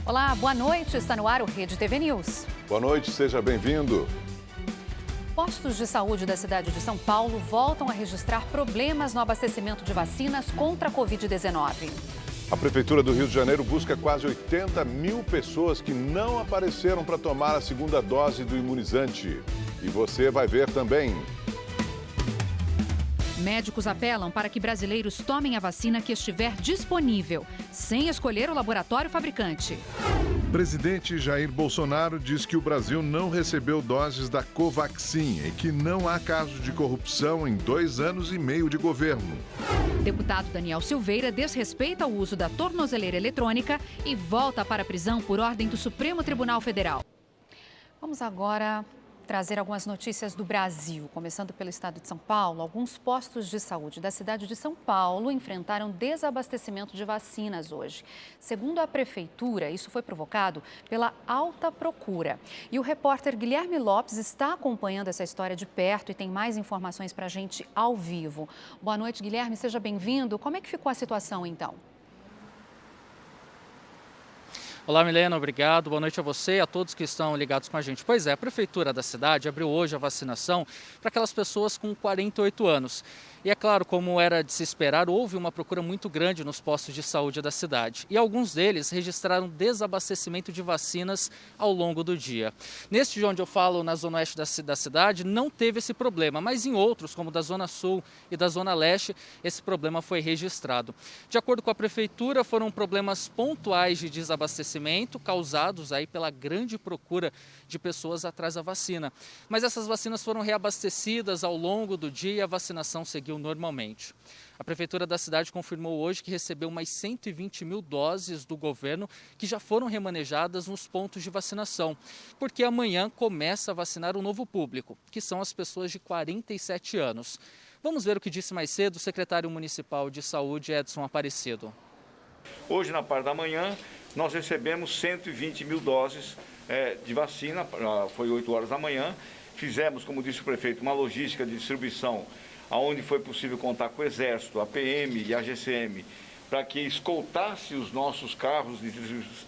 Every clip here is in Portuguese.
Olá, boa noite. Está no ar o Rede TV News. Boa noite, seja bem-vindo. Postos de saúde da cidade de São Paulo voltam a registrar problemas no abastecimento de vacinas contra a Covid-19. A Prefeitura do Rio de Janeiro busca quase 80 mil pessoas que não apareceram para tomar a segunda dose do imunizante. E você vai ver também. Médicos apelam para que brasileiros tomem a vacina que estiver disponível, sem escolher o laboratório fabricante. Presidente Jair Bolsonaro diz que o Brasil não recebeu doses da Covaxin e que não há caso de corrupção em 2 anos e meio de governo. Deputado Daniel Silveira desrespeita o uso da tornozeleira eletrônica e volta para a prisão por ordem do Supremo Tribunal Federal. Vamos agora trazer algumas notícias do Brasil. Começando pelo estado de São Paulo, alguns postos de saúde da cidade de São Paulo enfrentaram desabastecimento de vacinas hoje. Segundo a prefeitura, isso foi provocado pela alta procura. E o repórter Guilherme Lopes está acompanhando essa história de perto e tem mais informações para a gente ao vivo. Boa noite, Guilherme, seja bem-vindo. Como é que ficou a situação, então? Olá, Milena, obrigado. Boa noite a você e a todos que estão ligados com a gente. Pois é, a Prefeitura da cidade abriu hoje a vacinação para aquelas pessoas com 48 anos. E é claro, como era de se esperar, houve uma procura muito grande nos postos de saúde da cidade. E alguns deles registraram desabastecimento de vacinas ao longo do dia. Neste de onde eu falo, na zona oeste da cidade, não teve esse problema, mas em outros, como da zona sul e da zona leste, esse problema foi registrado. De acordo com a Prefeitura, foram problemas pontuais de desabastecimento causados aí pela grande procura de pessoas atrás da vacina. Mas essas vacinas foram reabastecidas ao longo do dia e a vacinação seguiu normalmente. A Prefeitura da cidade confirmou hoje que recebeu mais 120 mil doses do governo que já foram remanejadas nos pontos de vacinação, porque amanhã começa a vacinar um novo público, que são as pessoas de 47 anos. Vamos ver o que disse mais cedo o secretário municipal de saúde, Edson Aparecido. Hoje, na parte da manhã, nós recebemos 120 mil doses de vacina, foi 8 horas da manhã. Fizemos, como disse o prefeito, uma logística de distribuição, onde foi possível contar com o Exército, a PM e a GCM, para que escoltasse os nossos carros de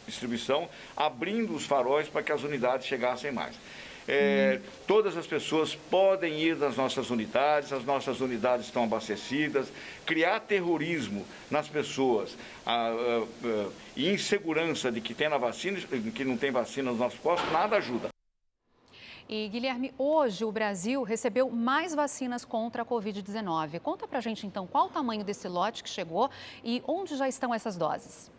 distribuição, abrindo os faróis para que as unidades chegassem mais. Todas as pessoas podem ir nas nossas unidades, as nossas unidades estão abastecidas. Criar terrorismo nas pessoas e insegurança de que tem na vacina, que não tem vacina nos nossos postos, nada ajuda. E, Guilherme, hoje o Brasil recebeu mais vacinas contra a Covid-19. Conta pra gente, então, qual o tamanho desse lote que chegou e onde já estão essas doses?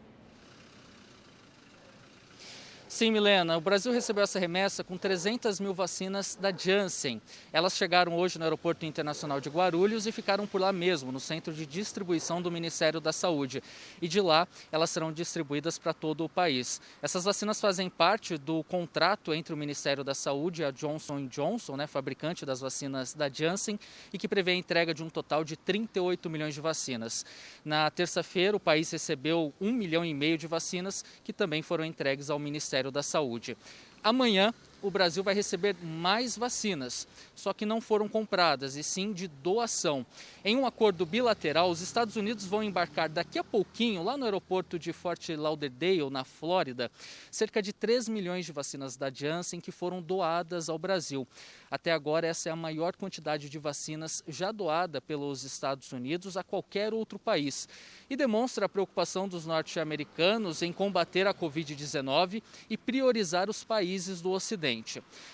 Sim, Milena, o Brasil recebeu essa remessa com 300 mil vacinas da Janssen. Elas chegaram hoje no Aeroporto Internacional de Guarulhos e ficaram por lá mesmo, no centro de distribuição do Ministério da Saúde. E de lá, elas serão distribuídas para todo o país. Essas vacinas fazem parte do contrato entre o Ministério da Saúde e a Johnson & Johnson, fabricante das vacinas da Janssen, e que prevê a entrega de um total de 38 milhões de vacinas. Na terça-feira, o país recebeu 1,5 milhão de vacinas, que também foram entregues ao Ministério da Saúde. Amanhã, o Brasil vai receber mais vacinas, só que não foram compradas, e sim de doação. Em um acordo bilateral, os Estados Unidos vão embarcar daqui a pouquinho, lá no aeroporto de Fort Lauderdale, na Flórida, cerca de 3 milhões de vacinas da Janssen que foram doadas ao Brasil. Até agora, essa é a maior quantidade de vacinas já doada pelos Estados Unidos a qualquer outro país. E demonstra a preocupação dos norte-americanos em combater a Covid-19 e priorizar os países do Ocidente.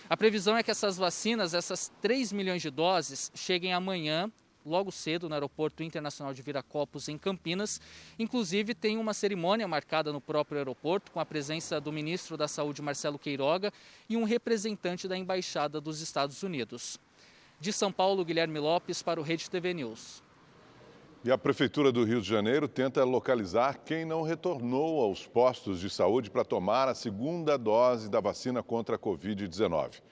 A previsão é que essas vacinas, essas 3 milhões de doses, cheguem amanhã, logo cedo, no Aeroporto Internacional de Viracopos, em Campinas. Inclusive, tem uma cerimônia marcada no próprio aeroporto, com a presença do ministro da Saúde, Marcelo Queiroga, e um representante da Embaixada dos Estados Unidos. De São Paulo, Guilherme Lopes, para o Rede TV News. E a Prefeitura do Rio de Janeiro tenta localizar quem não retornou aos postos de saúde para tomar a segunda dose da vacina contra a Covid-19.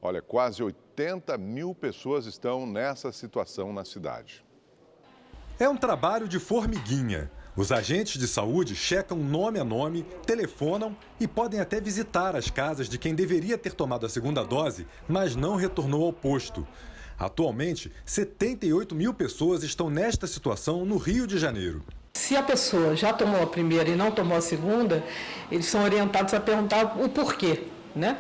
Olha, quase 80 mil pessoas estão nessa situação na cidade. É um trabalho de formiguinha. Os agentes de saúde checam nome a nome, telefonam e podem até visitar as casas de quem deveria ter tomado a segunda dose, mas não retornou ao posto. Atualmente, 78 mil pessoas estão nesta situação no Rio de Janeiro. Se a pessoa já tomou a primeira e não tomou a segunda, eles são orientados a perguntar o porquê, né?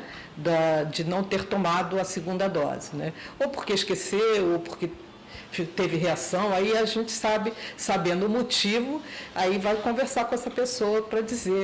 De não ter tomado a segunda dose, né? Ou porque esqueceu, ou porque teve reação, aí a gente sabendo o motivo, aí vai conversar com essa pessoa para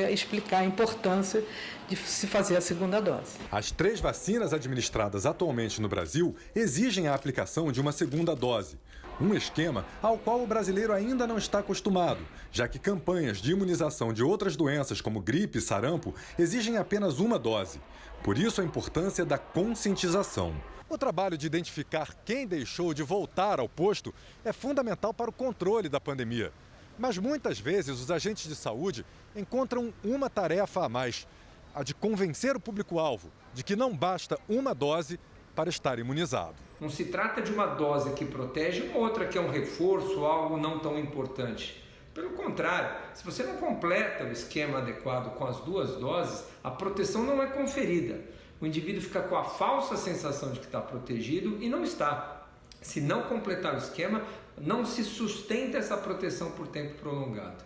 explicar a importância de se fazer a segunda dose. As 3 vacinas administradas atualmente no Brasil exigem a aplicação de uma segunda dose. Um esquema ao qual o brasileiro ainda não está acostumado, já que campanhas de imunização de outras doenças como gripe e sarampo exigem apenas uma dose. Por isso a importância da conscientização. O trabalho de identificar quem deixou de voltar ao posto é fundamental para o controle da pandemia. Mas muitas vezes os agentes de saúde encontram uma tarefa a mais: a de convencer o público-alvo de que não basta uma dose para estar imunizado. Não se trata de uma dose que protege, outra que é um reforço, algo não tão importante. Pelo contrário, se você não completa o esquema adequado com as 2 doses, a proteção não é conferida. O indivíduo fica com a falsa sensação de que está protegido e não está. Se não completar o esquema, não se sustenta essa proteção por tempo prolongado.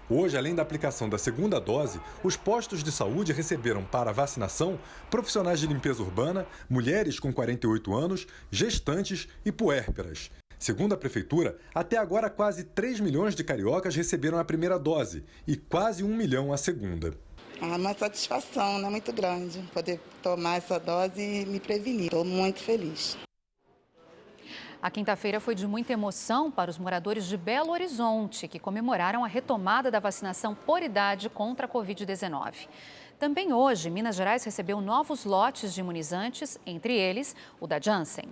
Hoje, além da aplicação da segunda dose, os postos de saúde receberam para a vacinação profissionais de limpeza urbana, mulheres com 48 anos, gestantes e puérperas. Segundo a Prefeitura, até agora quase 3 milhões de cariocas receberam a primeira dose e quase 1 milhão a segunda. É uma satisfação, né, muito grande poder tomar essa dose e me prevenir. Estou muito feliz. A quinta-feira foi de muita emoção para os moradores de Belo Horizonte, que comemoraram a retomada da vacinação por idade contra a Covid-19. Também hoje, Minas Gerais recebeu novos lotes de imunizantes, entre eles o da Janssen.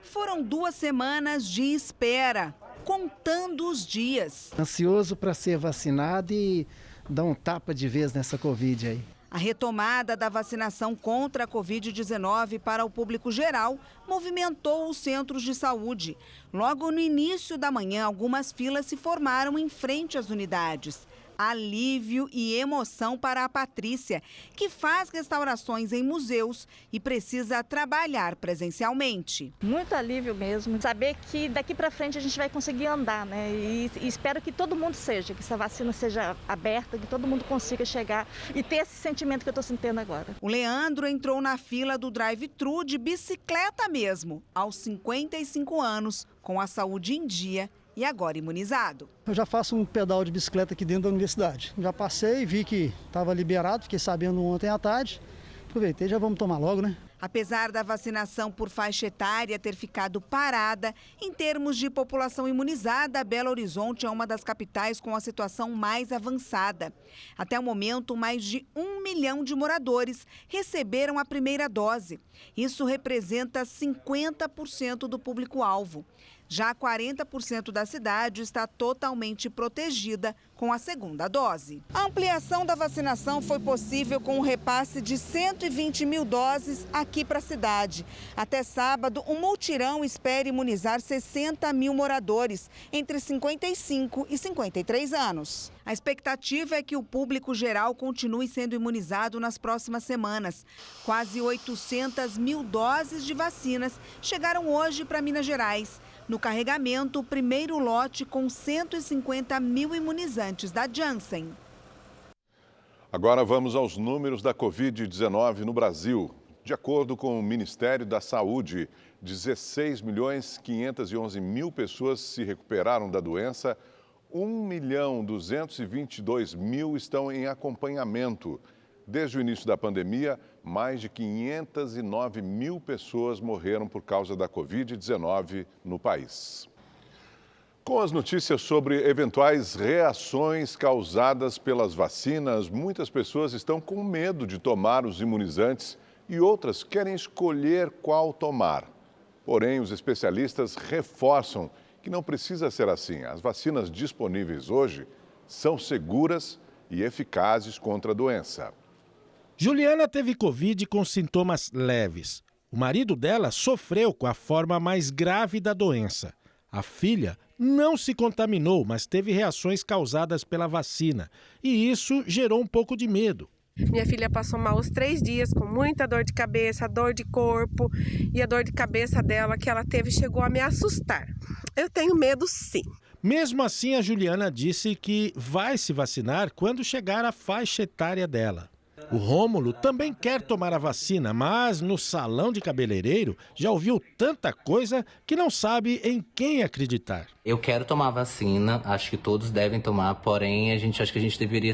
Foram 2 semanas de espera, contando os dias. Ansioso para ser vacinado e dar um tapa de vez nessa Covid aí. A retomada da vacinação contra a Covid-19 para o público geral movimentou os centros de saúde. Logo no início da manhã, algumas filas se formaram em frente às unidades. Alívio e emoção para a Patrícia, que faz restaurações em museus e precisa trabalhar presencialmente. Muito alívio mesmo, saber que daqui para frente a gente vai conseguir andar, né? E espero que todo mundo que essa vacina seja aberta, que todo mundo consiga chegar e ter esse sentimento que eu estou sentindo agora. O Leandro entrou na fila do drive-thru de bicicleta mesmo, aos 55 anos, com a saúde em dia e agora imunizado. Eu já faço um pedal de bicicleta aqui dentro da universidade. Já passei, vi que estava liberado, fiquei sabendo ontem à tarde. Aproveitei, já vamos tomar logo, né? Apesar da vacinação por faixa etária ter ficado parada, em termos de população imunizada, Belo Horizonte é uma das capitais com a situação mais avançada. Até o momento, mais de 1 milhão de moradores receberam a primeira dose. Isso representa 50% do público-alvo. Já 40% da cidade está totalmente protegida com a segunda dose. A ampliação da vacinação foi possível com o repasse de 120 mil doses aqui para a cidade. Até sábado, um multirão espera imunizar 60 mil moradores, entre 55 e 53 anos. A expectativa é que o público geral continue sendo imunizado nas próximas semanas. Quase 800 mil doses de vacinas chegaram hoje para Minas Gerais. No carregamento, o primeiro lote com 150 mil imunizantes da Janssen. Agora vamos aos números da Covid-19 no Brasil. De acordo com o Ministério da Saúde, 16.511.000 pessoas se recuperaram da doença, 1.222.000 estão em acompanhamento. Desde o início da pandemia, mais de 509 mil pessoas morreram por causa da Covid-19 no país. Com as notícias sobre eventuais reações causadas pelas vacinas, muitas pessoas estão com medo de tomar os imunizantes e outras querem escolher qual tomar. Porém, os especialistas reforçam que não precisa ser assim. As vacinas disponíveis hoje são seguras e eficazes contra a doença. Juliana teve Covid com sintomas leves. O marido dela sofreu com a forma mais grave da doença. A filha não se contaminou, mas teve reações causadas pela vacina. E isso gerou um pouco de medo. Minha filha passou mal os 3 dias, com muita dor de cabeça, dor de corpo. E a dor de cabeça dela que ela teve chegou a me assustar. Eu tenho medo, sim. Mesmo assim, a Juliana disse que vai se vacinar quando chegar a faixa etária dela. O Rômulo também quer tomar a vacina, mas no salão de cabeleireiro já ouviu tanta coisa que não sabe em quem acreditar. Eu quero tomar a vacina, acho que todos devem tomar, porém acho que a gente deveria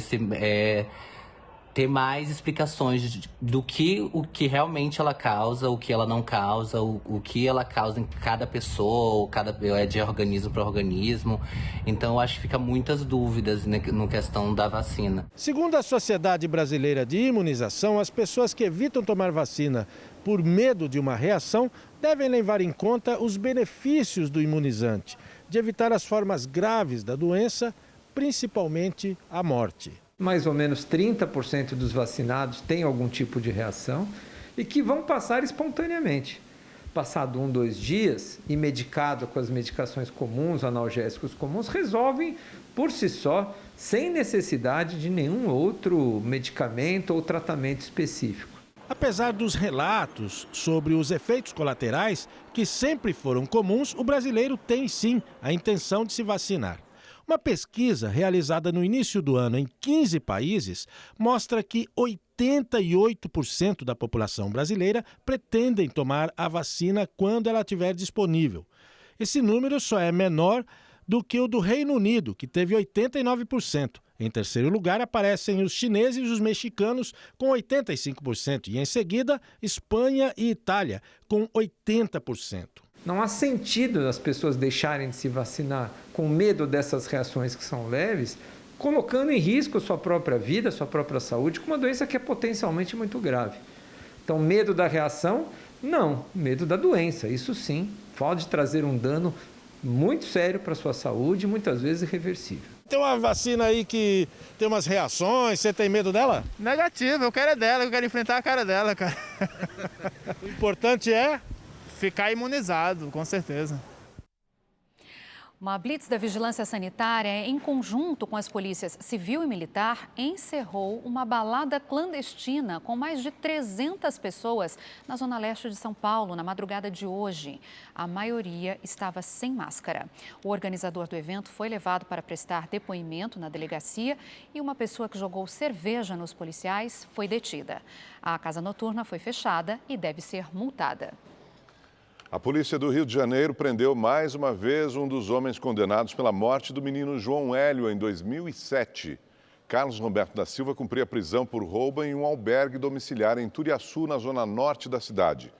ter mais explicações do o que realmente ela causa, o que ela não causa, o que ela causa em cada pessoa, de organismo para organismo. Então, eu acho que fica muitas dúvidas na questão da vacina. Segundo a Sociedade Brasileira de Imunização, as pessoas que evitam tomar vacina por medo de uma reação devem levar em conta os benefícios do imunizante, de evitar as formas graves da doença, principalmente a morte. Mais ou menos 30% dos vacinados têm algum tipo de reação e que vão passar espontaneamente. Passado 1, 2 dias e medicado com as medicações comuns, analgésicos comuns, resolvem por si só, sem necessidade de nenhum outro medicamento ou tratamento específico. Apesar dos relatos sobre os efeitos colaterais, que sempre foram comuns, o brasileiro tem sim a intenção de se vacinar. Uma pesquisa realizada no início do ano em 15 países mostra que 88% da população brasileira pretendem tomar a vacina quando ela estiver disponível. Esse número só é menor do que o do Reino Unido, que teve 89%. Em terceiro lugar aparecem os chineses e os mexicanos com 85% e em seguida Espanha e Itália com 80%. Não há sentido as pessoas deixarem de se vacinar com medo dessas reações que são leves, colocando em risco a sua própria vida, a sua própria saúde, com uma doença que é potencialmente muito grave. Então, medo da reação? Não, medo da doença, isso sim, pode trazer um dano muito sério para a sua saúde, muitas vezes irreversível. Tem uma vacina aí que tem umas reações, você tem medo dela? Negativo, eu quero é dela, eu quero enfrentar a cara dela, cara. O importante é ficar imunizado, com certeza. Uma blitz da Vigilância Sanitária, em conjunto com as polícias civil e militar, encerrou uma balada clandestina com mais de 300 pessoas na zona leste de São Paulo, na madrugada de hoje. A maioria estava sem máscara. O organizador do evento foi levado para prestar depoimento na delegacia e uma pessoa que jogou cerveja nos policiais foi detida. A casa noturna foi fechada e deve ser multada. A polícia do Rio de Janeiro prendeu mais uma vez um dos homens condenados pela morte do menino João Hélio em 2007. Carlos Roberto da Silva cumpria prisão por roubo em um albergue domiciliar em Turiaçu, na zona norte da cidade.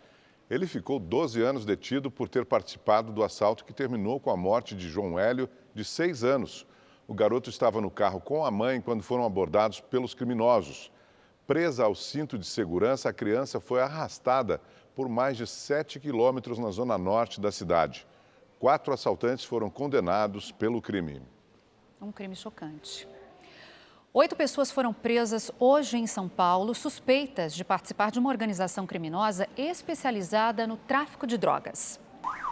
Ele ficou 12 anos detido por ter participado do assalto que terminou com a morte de João Hélio, de 6 anos. O garoto estava no carro com a mãe quando foram abordados pelos criminosos. Presa ao cinto de segurança, a criança foi arrastada por mais de 7 quilômetros na zona norte da cidade. 4 assaltantes foram condenados pelo crime. Um crime chocante. 8 pessoas foram presas hoje em São Paulo, suspeitas de participar de uma organização criminosa especializada no tráfico de drogas.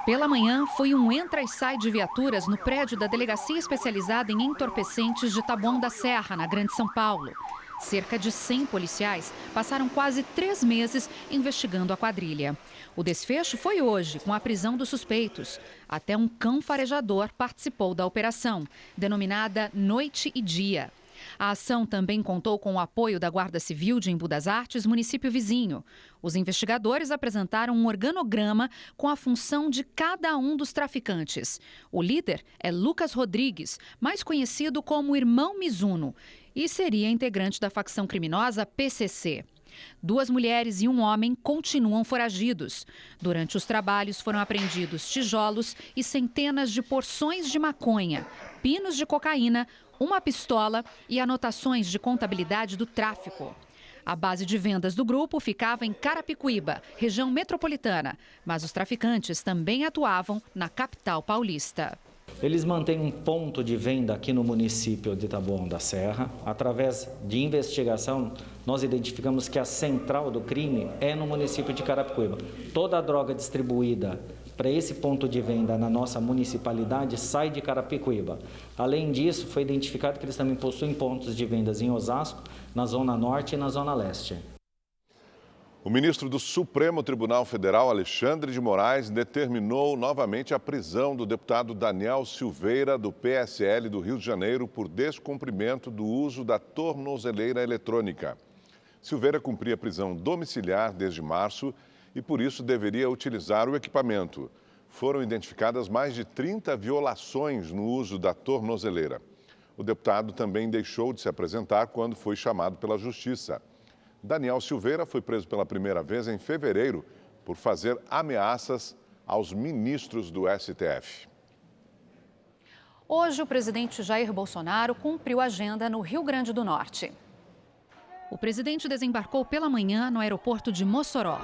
Pela manhã, foi um entra e sai de viaturas no prédio da Delegacia Especializada em Entorpecentes de Taboão da Serra, na Grande São Paulo. Cerca de 100 policiais passaram quase 3 meses investigando a quadrilha. O desfecho foi hoje, com a prisão dos suspeitos. Até um cão farejador participou da operação, denominada Noite e Dia. A ação também contou com o apoio da Guarda Civil de Embu das Artes, município vizinho. Os investigadores apresentaram um organograma com a função de cada um dos traficantes. O líder é Lucas Rodrigues, mais conhecido como Irmão Mizuno, e seria integrante da facção criminosa PCC. 2 mulheres e um homem continuam foragidos. Durante os trabalhos foram apreendidos tijolos e centenas de porções de maconha, pinos de cocaína, uma pistola e anotações de contabilidade do tráfico. A base de vendas do grupo ficava em Carapicuíba, região metropolitana, mas os traficantes também atuavam na capital paulista. Eles mantêm um ponto de venda aqui no município de Taboão da Serra. Através de investigação, nós identificamos que a central do crime é no município de Carapicuíba. Toda a droga distribuída para esse ponto de venda na nossa municipalidade sai de Carapicuíba. Além disso, foi identificado que eles também possuem pontos de vendas em Osasco, na Zona Norte e na Zona Leste. O ministro do Supremo Tribunal Federal, Alexandre de Moraes, determinou novamente a prisão do deputado Daniel Silveira, do PSL do Rio de Janeiro, por descumprimento do uso da tornozeleira eletrônica. Silveira cumpria prisão domiciliar desde março e, por isso, deveria utilizar o equipamento. Foram identificadas mais de 30 violações no uso da tornozeleira. O deputado também deixou de se apresentar quando foi chamado pela Justiça. Daniel Silveira foi preso pela primeira vez em fevereiro por fazer ameaças aos ministros do STF. Hoje, o presidente Jair Bolsonaro cumpriu a agenda no Rio Grande do Norte. O presidente desembarcou pela manhã no aeroporto de Mossoró.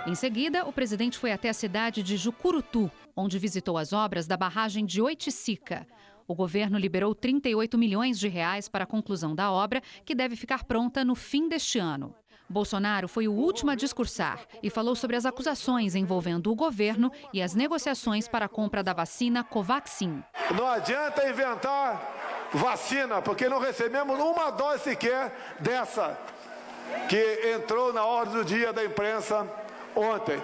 Em seguida, o presidente foi até a cidade de Jucurutu, onde visitou as obras da barragem de Oiticica. O governo liberou 38 milhões de reais para a conclusão da obra, que deve ficar pronta no fim deste ano. Bolsonaro foi o último a discursar e falou sobre as acusações envolvendo o governo e as negociações para a compra da vacina Covaxin. Não adianta inventar vacina, porque não recebemos uma dose sequer dessa que entrou na ordem do dia da imprensa ontem.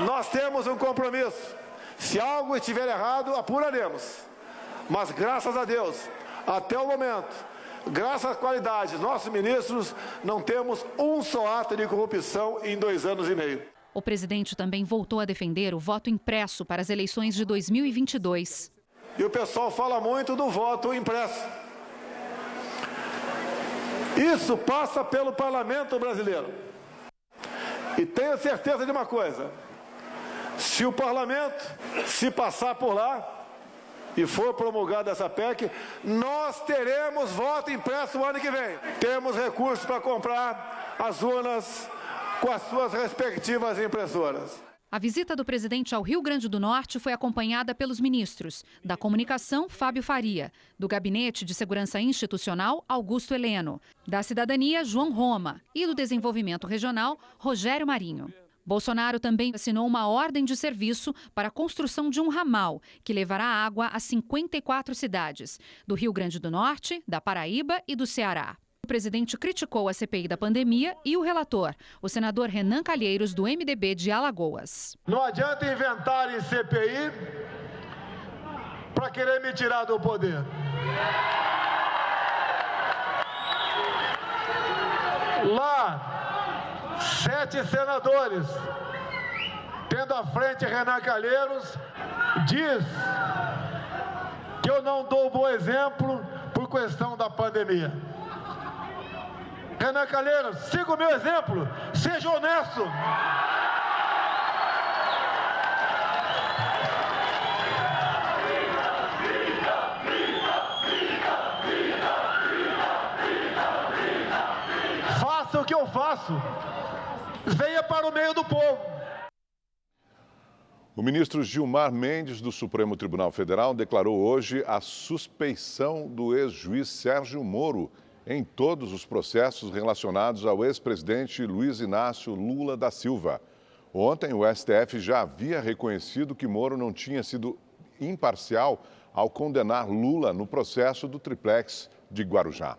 Nós temos um compromisso. Se algo estiver errado, apuraremos. Mas, graças a Deus, até o momento, graças à qualidade dos nossos ministros, não temos um só ato de corrupção em 2 anos e meio. O presidente também voltou a defender o voto impresso para as eleições de 2022. E o pessoal fala muito do voto impresso. Isso passa pelo parlamento brasileiro. E tenho certeza de uma coisa. Se o parlamento se passar por lá e for promulgada essa PEC, nós teremos voto impresso o ano que vem. Temos recursos para comprar as urnas com as suas respectivas impressoras. A visita do presidente ao Rio Grande do Norte foi acompanhada pelos ministros da Comunicação, Fábio Faria, do Gabinete de Segurança Institucional, Augusto Heleno, da Cidadania, João Roma, e do Desenvolvimento Regional, Rogério Marinho. Bolsonaro também assinou uma ordem de serviço para a construção de um ramal que levará água a 54 cidades, do Rio Grande do Norte, da Paraíba e do Ceará. O presidente criticou a CPI da pandemia e o relator, o senador Renan Calheiros, do MDB de Alagoas. Não adianta inventar em CPI para querer me tirar do poder. Lá, 7 senadores, tendo à frente Renan Calheiros, diz que eu não dou bom exemplo por questão da pandemia. Renan Calheiros, siga o meu exemplo, seja honesto. Faça o que eu faço. Venha para o meio do povo. O ministro Gilmar Mendes, do Supremo Tribunal Federal, declarou hoje a suspeição do ex-juiz Sérgio Moro em todos os processos relacionados ao ex-presidente Luiz Inácio Lula da Silva. Ontem, o STF já havia reconhecido que Moro não tinha sido imparcial ao condenar Lula no processo do triplex de Guarujá.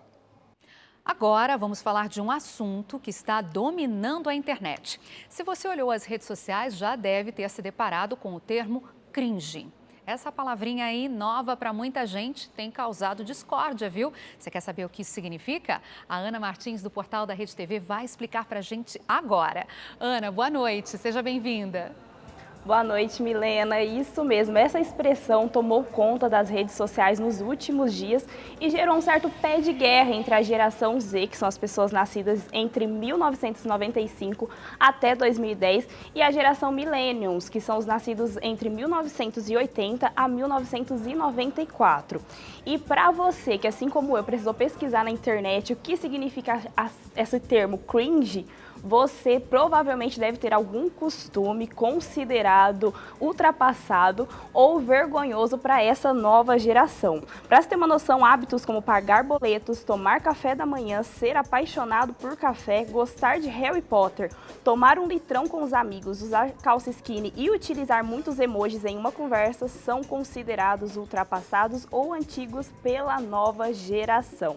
Agora vamos falar de um assunto que está dominando a internet. Se você olhou as redes sociais, já deve ter se deparado com o termo cringe. Essa palavrinha aí, nova para muita gente, tem causado discórdia, viu? Você quer saber o que isso significa? A Ana Martins, do portal da Rede TV, vai explicar para a gente agora. Ana, boa noite, seja bem-vinda. Boa noite, Milena. Isso mesmo, essa expressão tomou conta das redes sociais nos últimos dias e gerou um certo pé de guerra entre a geração Z, que são as pessoas nascidas entre 1995 até 2010, e a geração Millennials, que são os nascidos entre 1980 a 1994. E para você, que assim como eu, precisou pesquisar na internet o que significa esse termo cringe, você provavelmente deve ter algum costume considerado ultrapassado ou vergonhoso para essa nova geração. Para você ter uma noção, hábitos como pagar boletos, tomar café da manhã, ser apaixonado por café, gostar de Harry Potter, tomar um litrão com os amigos, usar calça skinny e utilizar muitos emojis em uma conversa são considerados ultrapassados ou antigos pela nova geração.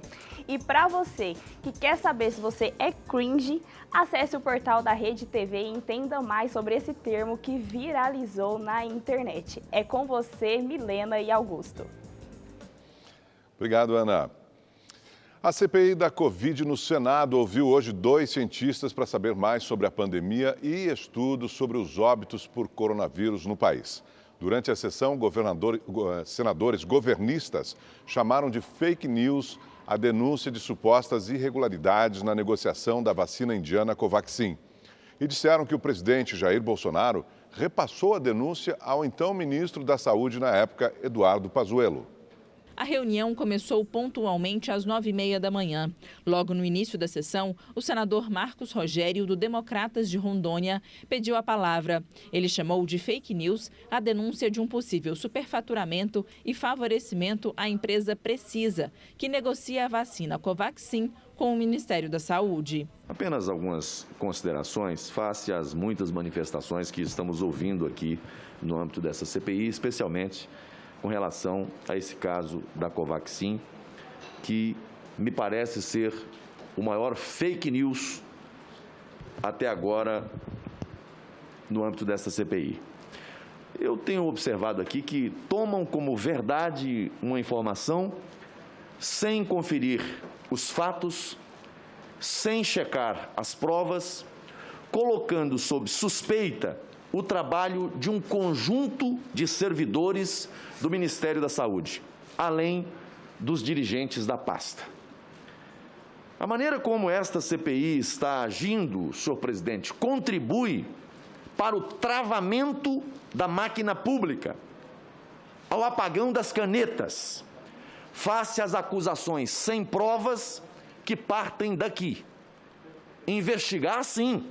E para você que quer saber se você é cringe, acesse o portal da Rede TV e entenda mais sobre esse termo que viralizou na internet. É com você, Milena e Augusto. Obrigado, Ana. A CPI da Covid no Senado ouviu hoje 2 cientistas para saber mais sobre a pandemia e estudos sobre os óbitos por coronavírus no país. Durante a sessão, senadores governistas chamaram de fake news a denúncia de supostas irregularidades na negociação da vacina indiana Covaxin. E disseram que o presidente Jair Bolsonaro repassou a denúncia ao então ministro da Saúde na época, Eduardo Pazuello. A reunião começou pontualmente às 9h30 da manhã. Logo no início da sessão, o senador Marcos Rogério, do Democratas de Rondônia, pediu a palavra. Ele chamou de fake news a denúncia de um possível superfaturamento e favorecimento à empresa Precisa, que negocia a vacina Covaxin com o Ministério da Saúde. Apenas algumas considerações face às muitas manifestações que estamos ouvindo aqui no âmbito dessa CPI, especialmente com relação a esse caso da Covaxin, que me parece ser o maior fake news até agora no âmbito dessa CPI. Eu tenho observado aqui que tomam como verdade uma informação sem conferir os fatos, sem checar as provas, colocando sob suspeita o trabalho de um conjunto de servidores do Ministério da Saúde, além dos dirigentes da pasta. A maneira como esta CPI está agindo, senhor presidente, contribui para o travamento da máquina pública, ao apagão das canetas, face às acusações sem provas que partem daqui. Investigar, sim.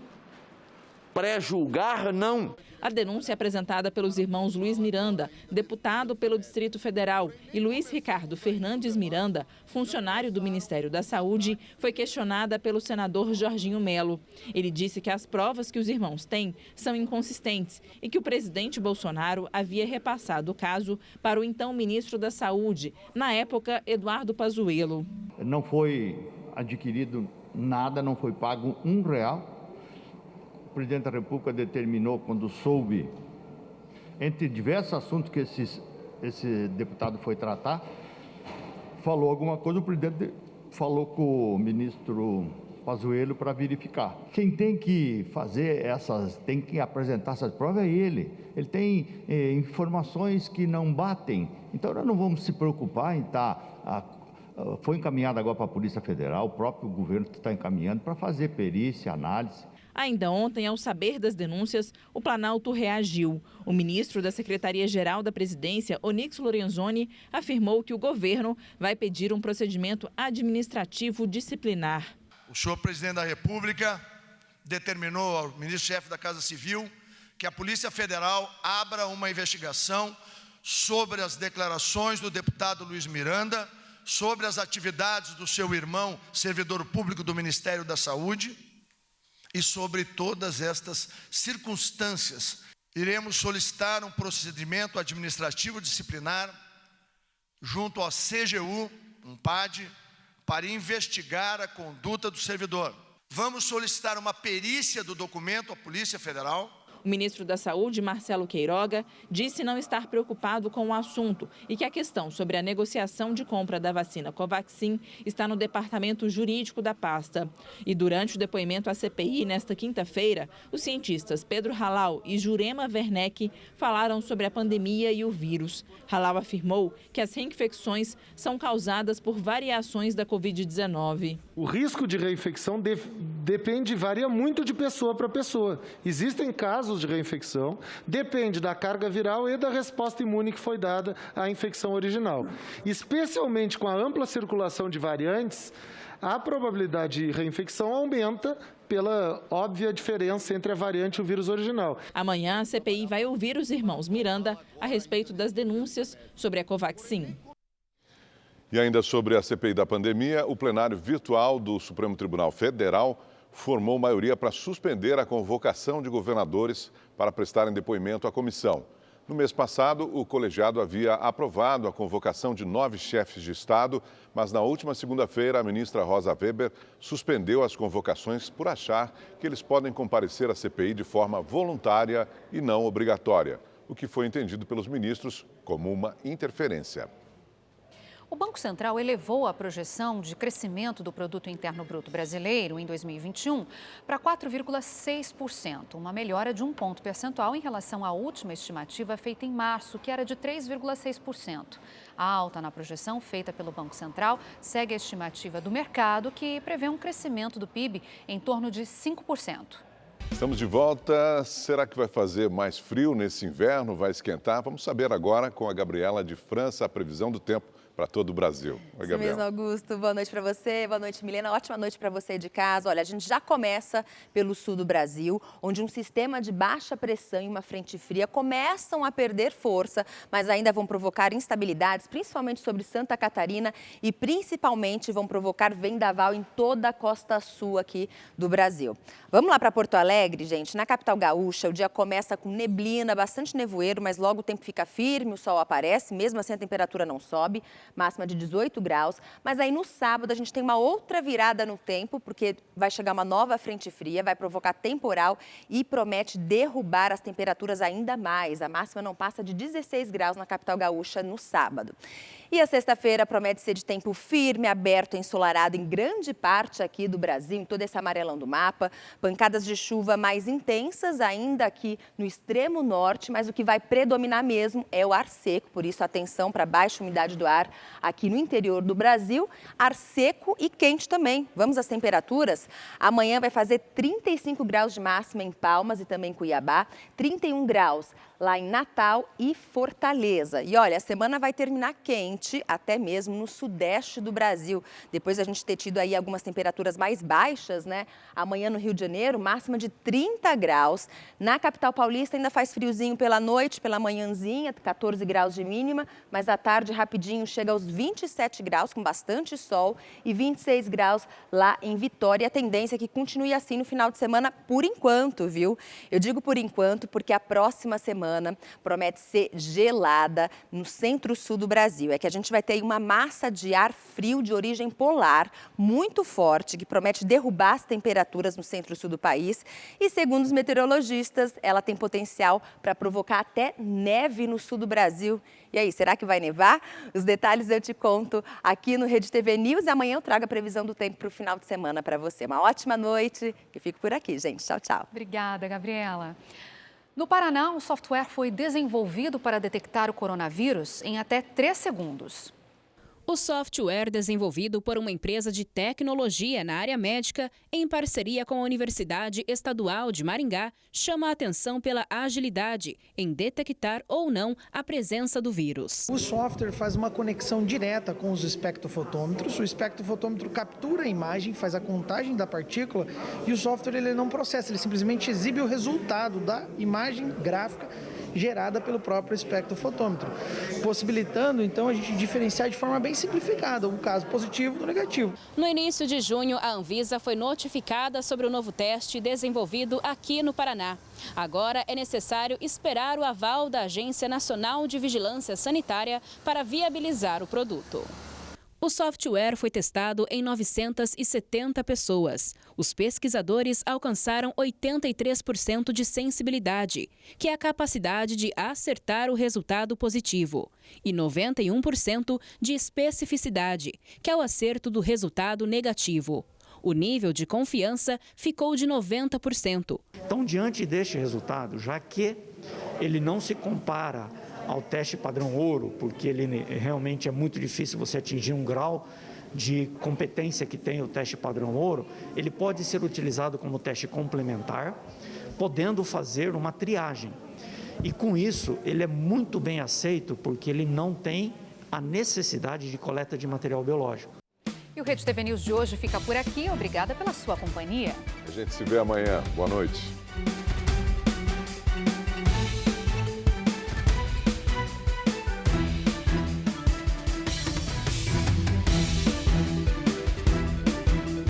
Pré-julgar, não. A denúncia apresentada pelos irmãos Luiz Miranda, deputado pelo Distrito Federal, e Luiz Ricardo Fernandes Miranda, funcionário do Ministério da Saúde, foi questionada pelo senador Jorginho Melo. Ele disse que as provas que os irmãos têm são inconsistentes e que o presidente Bolsonaro havia repassado o caso para o então ministro da Saúde, na época, Eduardo Pazuello. Não foi adquirido nada, não foi pago R$1. O presidente da República determinou, quando soube, entre diversos assuntos que esse deputado foi tratar, falou alguma coisa, o presidente falou com o ministro Pazuello para verificar. Quem tem que fazer tem que apresentar essas provas é ele. Ele tem informações que não batem. Então, nós não vamos se preocupar em foi encaminhado agora para a Polícia Federal, o próprio governo está encaminhando para fazer perícia, análise. Ainda ontem, ao saber das denúncias, o Planalto reagiu. O ministro da Secretaria-Geral da Presidência, Onyx Lorenzoni, afirmou que o governo vai pedir um procedimento administrativo disciplinar. O senhor presidente da República determinou ao ministro-chefe da Casa Civil que a Polícia Federal abra uma investigação sobre as declarações do deputado Luiz Miranda, sobre as atividades do seu irmão, servidor público do Ministério da Saúde, e sobre todas estas circunstâncias, iremos solicitar um procedimento administrativo disciplinar junto ao CGU, um PAD, para investigar a conduta do servidor. Vamos solicitar uma perícia do documento à Polícia Federal. O ministro da Saúde, Marcelo Queiroga, disse não estar preocupado com o assunto e que a questão sobre a negociação de compra da vacina Covaxin está no departamento jurídico da pasta. E durante o depoimento à CPI, nesta quinta-feira, os cientistas Pedro Halal e Jurema Werneck falaram sobre a pandemia e o vírus. Halal afirmou que as reinfecções são causadas por variações da Covid-19. O risco de reinfecção varia muito de pessoa para pessoa. Existem casos de reinfecção, depende da carga viral e da resposta imune que foi dada à infecção original. Especialmente com a ampla circulação de variantes, a probabilidade de reinfecção aumenta pela óbvia diferença entre a variante e o vírus original. Amanhã, a CPI vai ouvir os irmãos Miranda a respeito das denúncias sobre a Covaxin. E ainda sobre a CPI da pandemia, o plenário virtual do Supremo Tribunal Federal formou maioria para suspender a convocação de governadores para prestarem depoimento à comissão. No mês passado, o colegiado havia aprovado a convocação de 9 chefes de Estado, mas na última segunda-feira, a ministra Rosa Weber suspendeu as convocações por achar que eles podem comparecer à CPI de forma voluntária e não obrigatória, o que foi entendido pelos ministros como uma interferência. O Banco Central elevou a projeção de crescimento do Produto Interno Bruto brasileiro em 2021 para 4,6%, uma melhora de 1 ponto percentual em relação à última estimativa feita em março, que era de 3,6%. A alta na projeção feita pelo Banco Central segue a estimativa do mercado, que prevê um crescimento do PIB em torno de 5%. Estamos de volta. Será que vai fazer mais frio nesse inverno? Vai esquentar? Vamos saber agora com a Gabriela de França a previsão do tempo para todo o Brasil. Oi, Gabriela. Isso mesmo, Augusto. Boa noite para você, boa noite, Milena. Ótima noite para você de casa. Olha, a gente já começa pelo sul do Brasil, onde um sistema de baixa pressão e uma frente fria começam a perder força, mas ainda vão provocar instabilidades, principalmente sobre Santa Catarina e principalmente vão provocar vendaval em toda a costa sul aqui do Brasil. Vamos lá para Porto Alegre, gente. Na capital gaúcha, o dia começa com neblina, bastante nevoeiro, mas logo o tempo fica firme, o sol aparece, mesmo assim a temperatura não sobe. Máxima de 18 graus, mas aí no sábado a gente tem uma outra virada no tempo, porque vai chegar uma nova frente fria, vai provocar temporal e promete derrubar as temperaturas ainda mais. A máxima não passa de 16 graus na capital gaúcha no sábado. E a sexta-feira promete ser de tempo firme, aberto, ensolarado em grande parte aqui do Brasil, em todo esse amarelão do mapa. Pancadas de chuva mais intensas ainda aqui no extremo norte, mas o que vai predominar mesmo é o ar seco, por isso atenção para a baixa umidade do ar aqui no interior do Brasil. Ar seco e quente também. Vamos às temperaturas? Amanhã vai fazer 35 graus de máxima em Palmas e também Cuiabá, 31 graus lá em Natal e Fortaleza. E olha, a semana vai terminar quente, até mesmo no sudeste do Brasil. Depois a gente ter tido aí algumas temperaturas mais baixas, né? Amanhã no Rio de Janeiro, máxima de 30 graus. Na capital paulista ainda faz friozinho pela noite, pela manhãzinha, 14 graus de mínima, mas à tarde rapidinho chega aos 27 graus, com bastante sol, e 26 graus lá em Vitória. A tendência é que continue assim no final de semana por enquanto, viu? Eu digo por enquanto porque a próxima semana promete ser gelada no centro-sul do Brasil. É que a gente vai ter uma massa de ar frio de origem polar muito forte, que promete derrubar as temperaturas no centro-sul do país. E segundo os meteorologistas, ela tem potencial para provocar até neve no sul do Brasil. E aí, será que vai nevar? Os detalhes eu te conto aqui no Rede TV News. E amanhã eu trago a previsão do tempo para o final de semana para você. Uma ótima noite e fico por aqui, gente. Tchau, tchau. Obrigada, Gabriela. No Paraná, um software foi desenvolvido para detectar o coronavírus em até 3 segundos. O software, desenvolvido por uma empresa de tecnologia na área médica, em parceria com a Universidade Estadual de Maringá, chama a atenção pela agilidade em detectar ou não a presença do vírus. O software faz uma conexão direta com os espectrofotômetros. O espectrofotômetro captura a imagem, faz a contagem da partícula e o software ele não processa, ele simplesmente exibe o resultado da imagem gráfica gerada pelo próprio espectrofotômetro, possibilitando então a gente diferenciar de forma bem simplificada o caso positivo do negativo. No início de junho, a Anvisa foi notificada sobre o novo teste desenvolvido aqui no Paraná. Agora é necessário esperar o aval da Agência Nacional de Vigilância Sanitária para viabilizar o produto. O software foi testado em 970 pessoas. Os pesquisadores alcançaram 83% de sensibilidade, que é a capacidade de acertar o resultado positivo, e 91% de especificidade, que é o acerto do resultado negativo. O nível de confiança ficou de 90%. Então, diante deste resultado, já que ele não se compara ao teste padrão ouro, porque ele realmente é muito difícil você atingir um grau de competência que tem o teste padrão ouro, ele pode ser utilizado como teste complementar, podendo fazer uma triagem. E com isso, ele é muito bem aceito, porque ele não tem a necessidade de coleta de material biológico. E o Rede TV News de hoje fica por aqui. Obrigada pela sua companhia. A gente se vê amanhã. Boa noite.